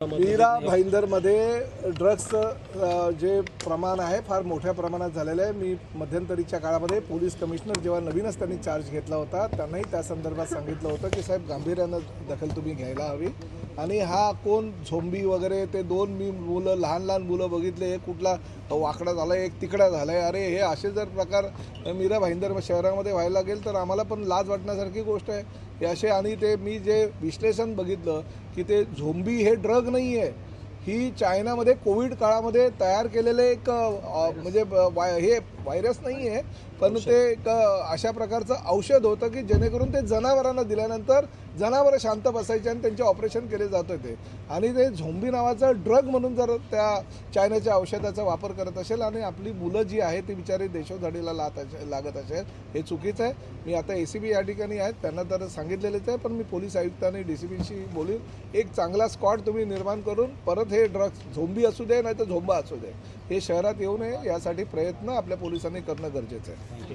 मीरा भाईंदरमध्ये ड्रग्सचं जे प्रमाण आहे फार मोठ्या प्रमाणात झालेलं आहे। मी मध्यंतरीच्या काळामध्ये पोलीस कमिशनर जेव्हा नवीनच त्यांनी चार्ज घेतला होता त्यांनाही त्या संदर्भात सांगितलं होतं की साहेब गांभीर्यानं दखल तुम्ही घ्यायला हवी। आणि हा कोण झोंबी वगैरे ते दोन मी मुलं लहान लहान मुलं बघितले, एक कुठला वाकडा झाला एक तिकडा झाला आहे। अरे हे असे जर प्रकार मीरा भाईंदर शहरामध्ये व्हायला लागेल तर आम्हाला पण लाज वाटण्यासारखी गोष्ट आहे हे असे। आणि ते मी जे विश्लेषण बघितलं की ते झोंबी हे ड्रग नाही आहे, ही चायनामध्ये कोविड काळामध्ये तयार केलेले एक म्हणजे हे व्हायरस नाही आहे, पण ते एक अशा प्रकारचं औषध होतं की जेणेकरून ते जनावरांना दिल्यानंतर जनावरं शांत बसायचे आणि त्यांचे ऑपरेशन केले जात होते। आणि ते झोंबी नावाचं ड्रग म्हणून जर त्या चायनाच्या औषधाचा वापर करत असेल आणि आपली मुलं जी आहे ती बिचारी देशोधडीला लागत असेल, हे चुकीचं आहे। मी आता ACP या ठिकाणी आहेत, त्यांना तर सांगितलेलेच आहे, पण मी पोलीस आयुक्तांनी DCPशी बोलून एक चांगला स्क्वॉड तुम्ही निर्माण करून परत हे ड्रग्स झोंबी असू दे नाही तर झोंबा असू दे हे शहरात येऊ नये यासाठी प्रयत्न आपल्या पोलिसांनी करणं गरजेचं आहे।